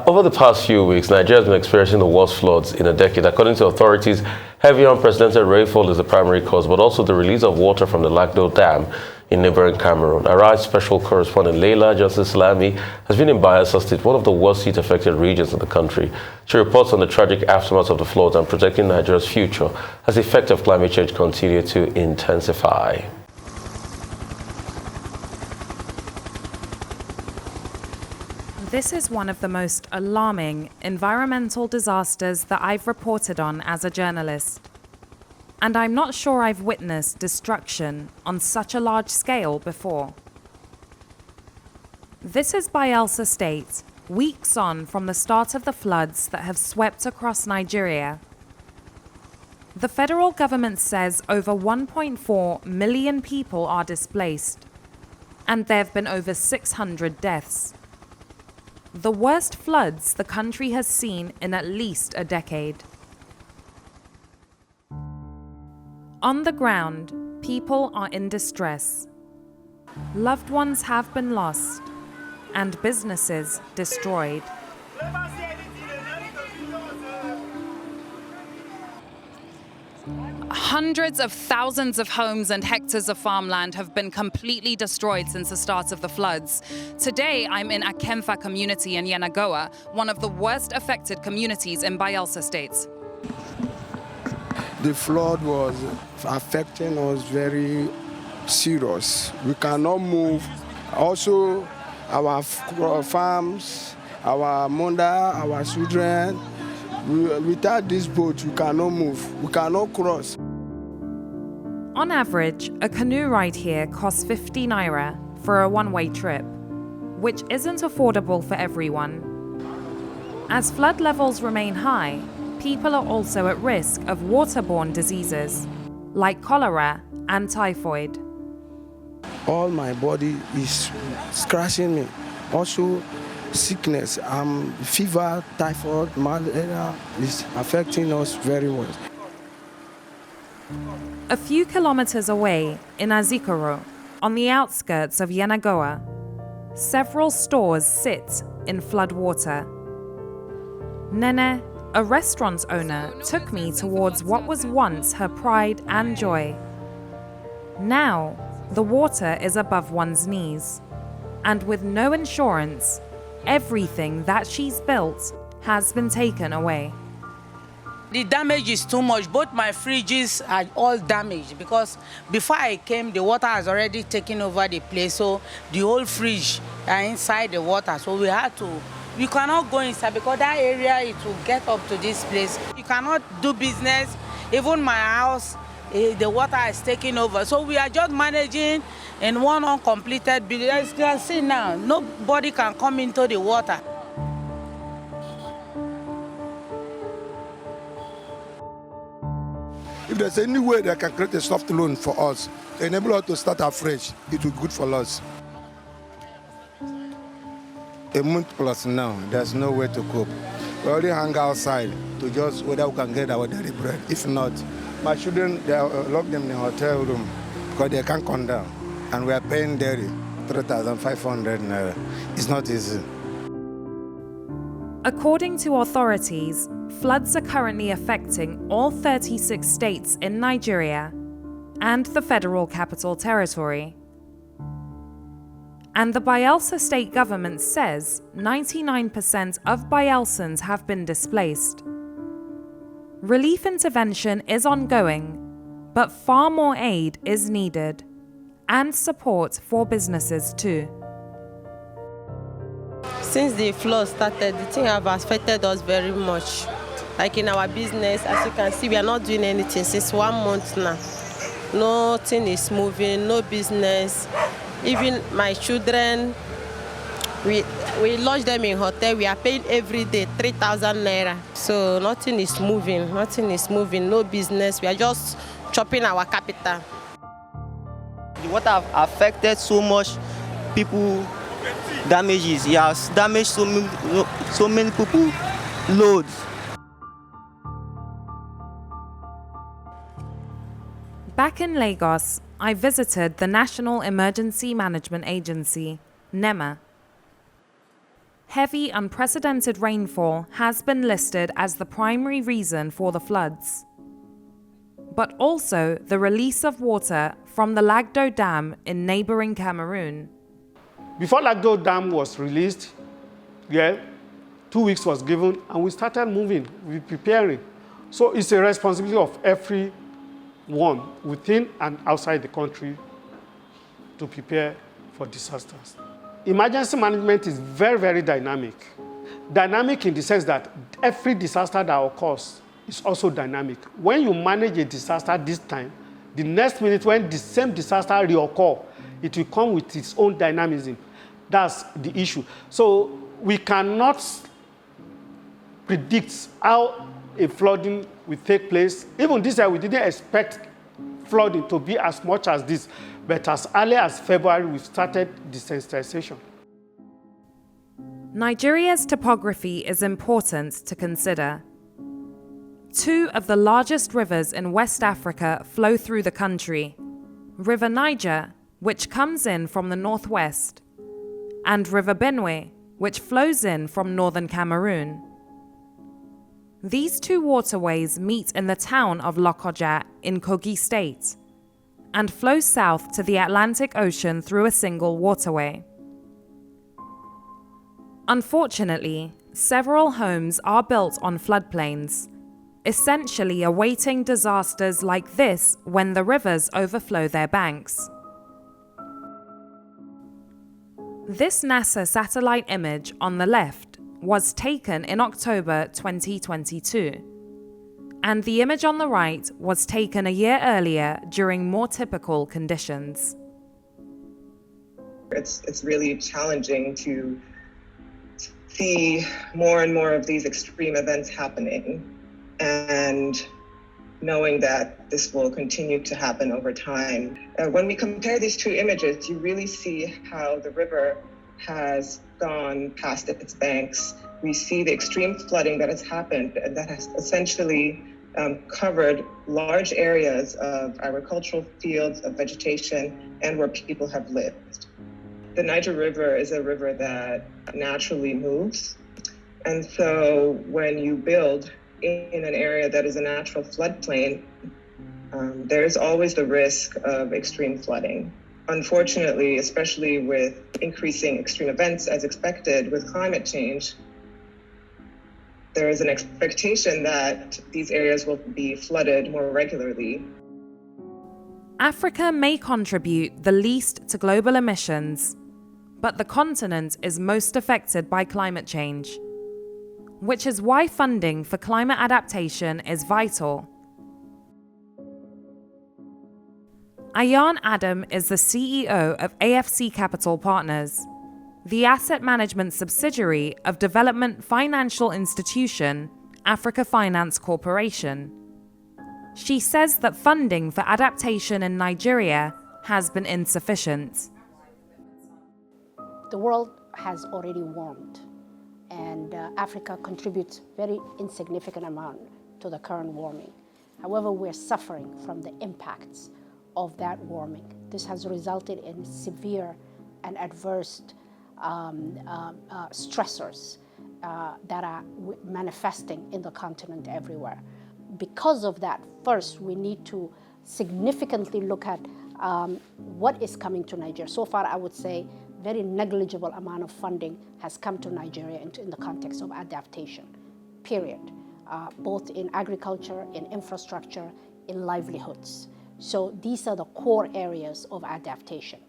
Over the past few weeks, Nigeria has been experiencing the worst floods in a decade. According to authorities, heavy unprecedented rainfall is the primary cause, but also the release of water from the Lagdo Dam in neighboring Cameroon. Our special correspondent Laila, Johnson-Salami, has been in Bayelsa State, one of the worst heat-affected regions in the country. She reports on the tragic aftermath of the floods and protecting Nigeria's future as the effects of climate change continue to intensify. This is one of the most alarming environmental disasters that I've reported on as a journalist. And I'm not sure I've witnessed destruction on such a large scale before. This is Bayelsa State, weeks on from the start of the floods that have swept across Nigeria. The federal government says over 1.4 million people are displaced, and there have been over 600 deaths. The worst floods the country has seen in at least a decade. On the ground, people are in distress. Loved ones have been lost, and businesses destroyed. Hundreds of thousands of homes and hectares of farmland have been completely destroyed since the start of the floods. Today, I'm in Akemfa community in Yenagoa, one of the worst affected communities in Bayelsa State. The flood was affecting us very serious. We cannot move. Also, our farms, our mother, our children, without this boat, we cannot move. We cannot cross. On average, a canoe ride here costs 50 naira for a one-way trip, which isn't affordable for everyone. As flood levels remain high, people are also at risk of waterborne diseases like cholera and typhoid. All my body is scratching me. Also, sickness, fever, typhoid, malaria is affecting us very much. A few kilometers away in Azikoro, on the outskirts of Yenagoa, several stores sit in flood water. Nene, a restaurant owner, took me towards what was once her pride and joy. Now, the water is above one's knees, and with no insurance, everything that she's built has been taken away. The damage is too much. Both my fridges are all damaged because before I came, the water has already taken over the place. So the whole fridge are inside the water. So we cannot go inside because that area, it will get up to this place. You cannot do business. Even my house, the water is taking over. So we are just managing in one uncompleted building. As you can see now, nobody can come into the water. If there's any way that can create a soft loan for us, enable us to start afresh, it will be good for us. A month plus now, there's no way to cope. We already hang outside to just whether we can get our daily bread. If not, my children, they are locked them in a hotel room because they can't come down. And we are paying daily 3,500 naira. It's not easy. According to authorities, floods are currently affecting all 36 states in Nigeria and the Federal Capital Territory. And the Bayelsa state government says 99% of Bayelsans have been displaced. Relief intervention is ongoing, but far more aid is needed, and support for businesses too. Since the flood started, the thing have affected us very much. Like in our business, as you can see, we are not doing anything since 1 month now. Nothing is moving, no business. Even my children, we lodge them in hotel. We are paying every day 3,000 naira. So nothing is moving, no business. We are just chopping our capital. The water have affected so much people. Damages. It has damaged so many people. Loads. Back in Lagos, I visited the National Emergency Management Agency, NEMA. Heavy, unprecedented rainfall has been listed as the primary reason for the floods, but also the release of water from the Lagdo Dam in neighboring Cameroon. Before Lagdo Dam was released, 2 weeks was given, and we started moving, we preparing. So it's a responsibility of everyone within and outside the country to prepare for disasters. Emergency management is very, very dynamic. Dynamic in the sense that every disaster that occurs is also dynamic. When you manage a disaster this time, the next minute when the same disaster reoccurs, it will come with its own dynamism. That's the issue. So we cannot predict how a flooding will take place. Even this year, we didn't expect flooding to be as much as this, but as early as February, we've started desensitization. Nigeria's topography is important to consider. Two of the largest rivers in West Africa flow through the country: River Niger, which comes in from the northwest, and River Benue, which flows in from northern Cameroon. These two waterways meet in the town of Lokoja in Kogi State and flow south to the Atlantic Ocean through a single waterway. Unfortunately, several homes are built on floodplains, essentially awaiting disasters like this when the rivers overflow their banks. This NASA satellite image on the left was taken in October 2022, and the image on the right was taken a year earlier during more typical conditions. It's really challenging to see more and more of these extreme events happening, and knowing that this will continue to happen over time. When we compare these two images, you really see how the river has gone past its banks. We see the extreme flooding that has happened and that has essentially covered large areas of agricultural fields, of vegetation, and where people have lived. The Niger River is a river that naturally moves. And so when you build in an area that is a natural floodplain, there's always the risk of extreme flooding. Unfortunately, especially with increasing extreme events as expected with climate change, there is an expectation that these areas will be flooded more regularly. Africa may contribute the least to global emissions, but the continent is most affected by climate change, which is why funding for climate adaptation is vital. Ayan Adam is the CEO of AFC Capital Partners, the asset management subsidiary of development financial institution Africa Finance Corporation. She says that funding for adaptation in Nigeria has been insufficient. The world has already warmed, and Africa contributes very insignificant amount to the current warming. However, we're suffering from the impacts of that warming. This has resulted in severe and adverse stressors that are manifesting in the continent everywhere. Because of that, first, we need to significantly look at what is coming to Nigeria. So far, I would say very negligible amount of funding has come to Nigeria in the context of adaptation, period, both in agriculture, in infrastructure, in livelihoods. So these are the core areas of adaptation.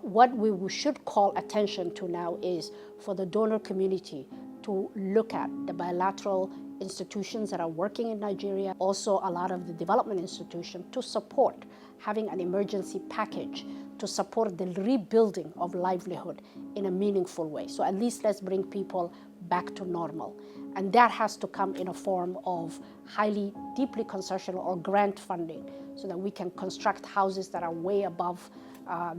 What we should call attention to now is for the donor community to look at the bilateral institutions that are working in Nigeria, also a lot of the development institutions to support having an emergency package to support the rebuilding of livelihood in a meaningful way. So at least let's bring people back to normal. And that has to come in a form of highly, deeply concessional or grant funding so that we can construct houses that are way above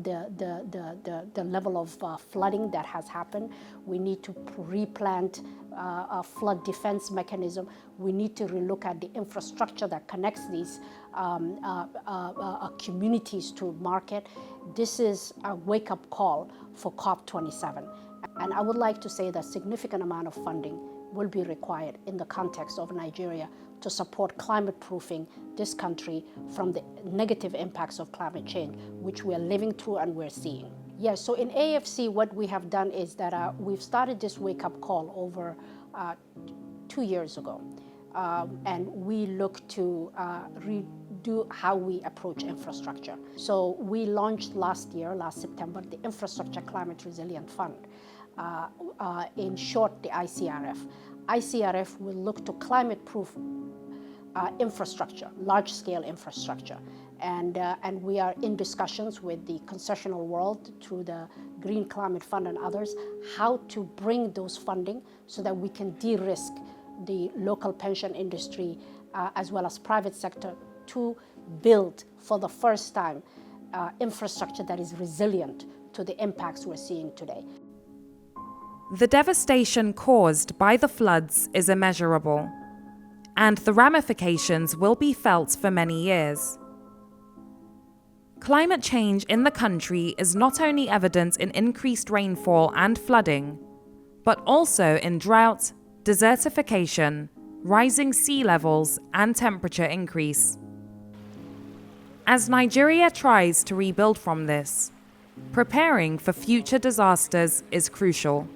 the level of flooding that has happened. We need to replant a flood defense mechanism. We need to relook at the infrastructure that connects these communities to market. This is a wake-up call for COP27. And I would like to say that significant amount of funding will be required in the context of Nigeria to support climate proofing this country from the negative impacts of climate change, which we are living through and we're seeing. Yes, so in AFC, what we have done is that we've started this wake-up call over 2 years ago. And we look to redo how we approach infrastructure. So we launched last September, the Infrastructure Climate Resilient Fund. In short, the ICRF. ICRF will look to climate-proof infrastructure, large-scale infrastructure. And we are in discussions with the concessional world through the Green Climate Fund and others, how to bring those funding so that we can de-risk the local pension industry as well as private sector to build for the first time infrastructure that is resilient to the impacts we're seeing today. The devastation caused by the floods is immeasurable, and the ramifications will be felt for many years. Climate change in the country is not only evident in increased rainfall and flooding, but also in drought, desertification, rising sea levels, and temperature increase. As Nigeria tries to rebuild from this, preparing for future disasters is crucial.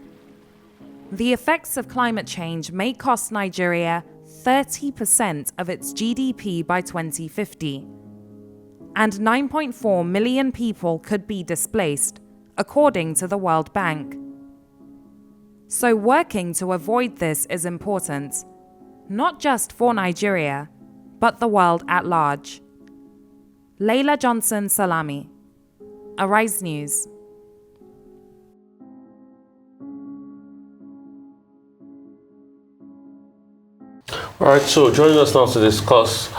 The effects of climate change may cost Nigeria 30% of its GDP by 2050, and 9.4 million people could be displaced, according to the World Bank. So working to avoid this is important, not just for Nigeria, but the world at large. Laila Johnson-Salami, Arise News. All right, so joining us now to discuss,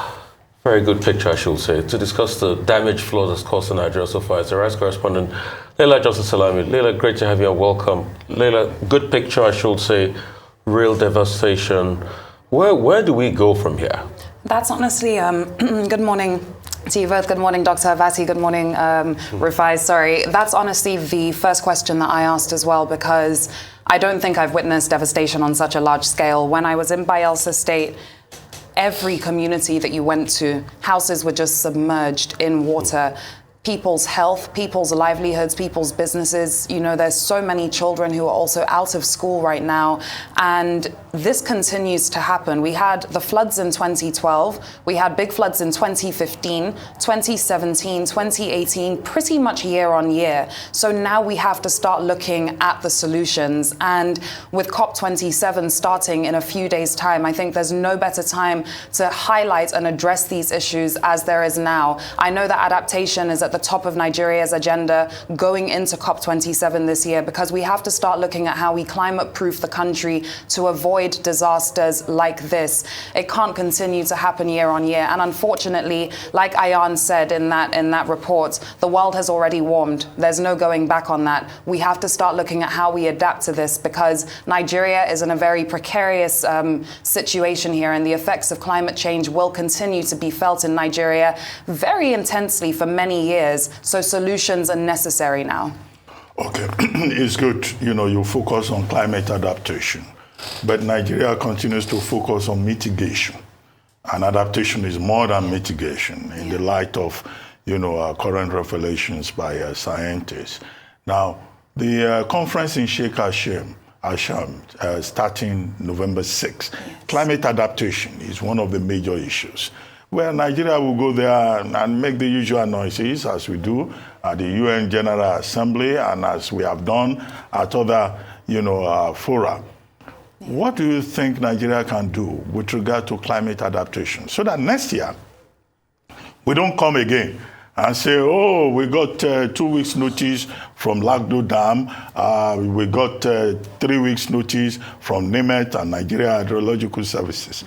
very good picture I should say, to discuss the damage flood that's caused in Nigeria so far is the Rice correspondent, Laila Johnson-Salami. Laila, great to have you and welcome. Laila, good picture I should say, real devastation. Where do we go from here? That's honestly, good morning to you both. Good morning, Dr. Avati. Good morning, Rufai. Sorry. That's honestly the first question that I asked as well, because I don't think I've witnessed devastation on such a large scale. When I was in Bayelsa State, every community that you went to, houses were just submerged in water. People's health, people's livelihoods, people's businesses. You know, there's so many children who are also out of school right now. And this continues to happen. We had the floods in 2012. We had big floods in 2015, 2017, 2018, pretty much year on year. So now we have to start looking at the solutions. And with COP27 starting in a few days' time, I think there's no better time to highlight and address these issues as there is now. I know that adaptation is at the top of Nigeria's agenda going into COP27 this year, because we have to start looking at how we climate-proof the country to avoid disasters like this. It can't continue to happen year on year. And unfortunately, like Ayan said in that report, the world has already warmed. There's no going back on that. We have to start looking at how we adapt to this, because Nigeria is in a very precarious situation here, and the effects of climate change will continue to be felt in Nigeria very intensely for many years. So solutions are necessary now. Okay, it's good, you focus on climate adaptation, but Nigeria continues to focus on mitigation. And adaptation is more than mitigation in the light of, current revelations by scientists. Now, the conference in Sheikh Hashim, starting November 6th, climate adaptation is one of the major issues. Well, Nigeria will go there and make the usual noises, as we do at the UN General Assembly and as we have done at other, fora. What do you think Nigeria can do with regard to climate adaptation so that next year we don't come again and say, oh, we got 2 weeks notice from Lagdo Dam, we got 3 weeks notice from NIMET and Nigeria Hydrological Services?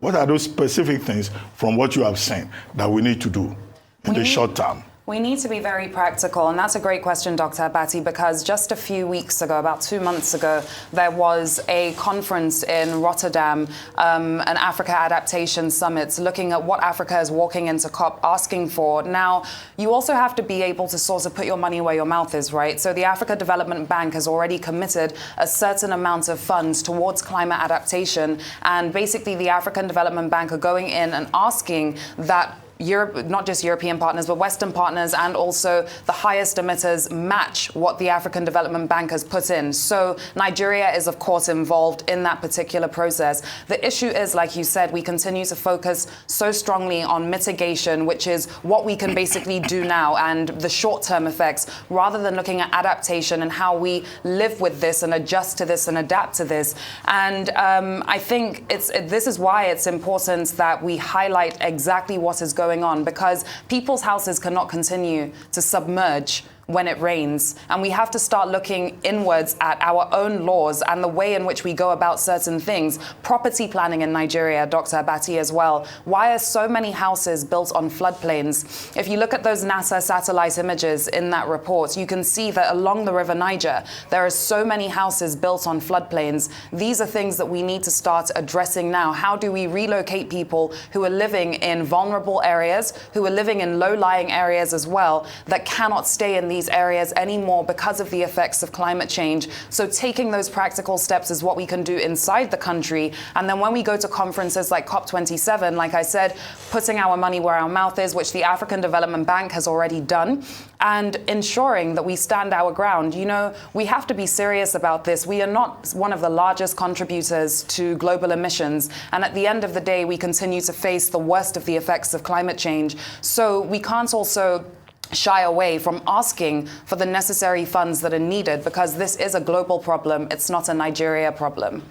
What are those specific things from what you have seen that we need to do in the short term? We need to be very practical, and that's a great question, Dr. Abati, because just a few weeks ago, about 2 months ago, there was a conference in Rotterdam, an Africa Adaptation Summit, looking at what Africa is walking into COP asking for. Now, you also have to be able to sort of put your money where your mouth is, right? So the Africa Development Bank has already committed a certain amount of funds towards climate adaptation, and basically the African Development Bank are going in and asking that Europe, not just European partners, but Western partners and also the highest emitters match what the African Development Bank has put in. So Nigeria is, of course, involved in that particular process. The issue is, like you said, we continue to focus so strongly on mitigation, which is what we can basically do now and the short-term effects, rather than looking at adaptation and how we live with this and adjust to this and adapt to this. And I think this is why it's important that we highlight exactly what is going on, because people's houses cannot continue to submerge when it rains. And we have to start looking inwards at our own laws and the way in which we go about certain things. Property planning in Nigeria, Dr. Abati, as well. Why are so many houses built on floodplains? If you look at those NASA satellite images in that report, you can see that along the River Niger, there are so many houses built on floodplains. These are things that we need to start addressing now. How do we relocate people who are living in vulnerable areas, who are living in low-lying areas as well, that cannot stay in these areas anymore because of the effects of climate change? So taking those practical steps is what we can do inside the country. And then when we go to conferences like COP27, like I said, putting our money where our mouth is, which the African Development Bank has already done, and ensuring that we stand our ground. You know, we have to be serious about this. We are not one of the largest contributors to global emissions. And at the end of the day, we continue to face the worst of the effects of climate change. So we can't also shy away from asking for the necessary funds that are needed, because this is a global problem. It's not a Nigeria problem.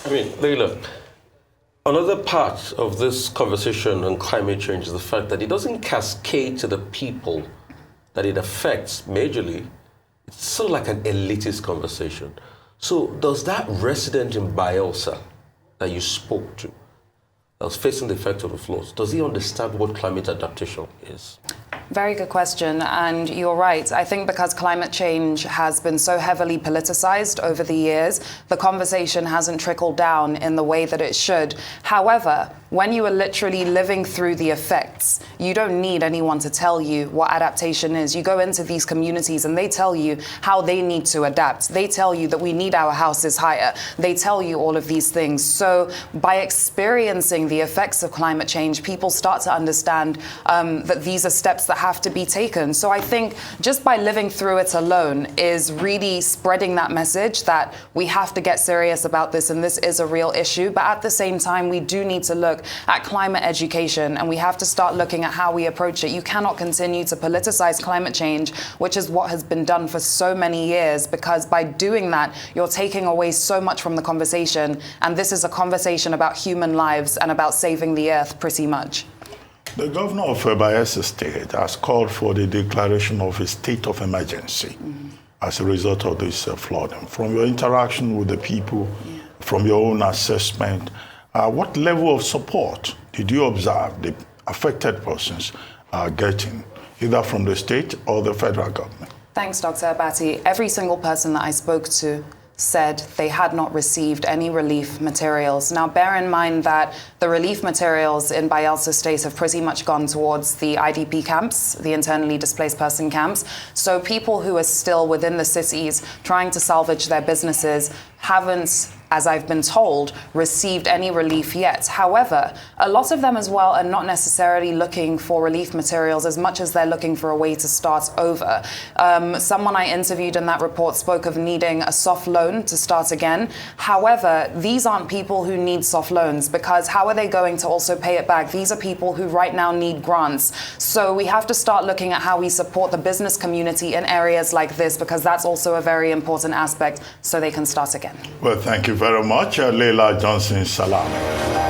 I mean, Laila, another part of this conversation on climate change is the fact that it doesn't cascade to the people that it affects majorly. It's sort of like an elitist conversation. So does that resident in Bayelsa that you spoke to, that was facing the effect of the floods, does he understand what climate adaptation is? Very good question, and you're right. I think because climate change has been so heavily politicized over the years, the conversation hasn't trickled down in the way that it should. However, when you are literally living through the effects, you don't need anyone to tell you what adaptation is. You go into these communities and they tell you how they need to adapt. They tell you that we need our houses higher. They tell you all of these things. So by experiencing the effects of climate change, people start to understand that these are steps that have to be taken. So I think just by living through it alone is really spreading that message that we have to get serious about this and this is a real issue. But at the same time, we do need to look at climate education, and we have to start looking at how we approach it. You cannot continue to politicize climate change, which is what has been done for so many years, because by doing that, you're taking away so much from the conversation. And this is a conversation about human lives and about saving the earth pretty much. The governor of Bayelsa State has called for the declaration of a state of emergency as a result of this flooding. From your interaction with the people, from your own assessment, what level of support did you observe the affected persons are getting, either from the state or the federal government? Thanks, Dr. Abati. Every single person that I spoke to said they had not received any relief materials. Now, bear in mind that the relief materials in Bayelsa State have pretty much gone towards the IDP camps, the internally displaced person camps. So people who are still within the cities trying to salvage their businesses haven't, as I've been told, received any relief yet. However, a lot of them as well are not necessarily looking for relief materials as much as they're looking for a way to start over. Someone I interviewed in that report spoke of needing a soft loan to start again. However, these aren't people who need soft loans, because how are they going to also pay it back? These are people who right now need grants. So we have to start looking at how we support the business community in areas like this, because that's also a very important aspect, so they can start again. Well, thank you very much, Laila Johnson-Salami.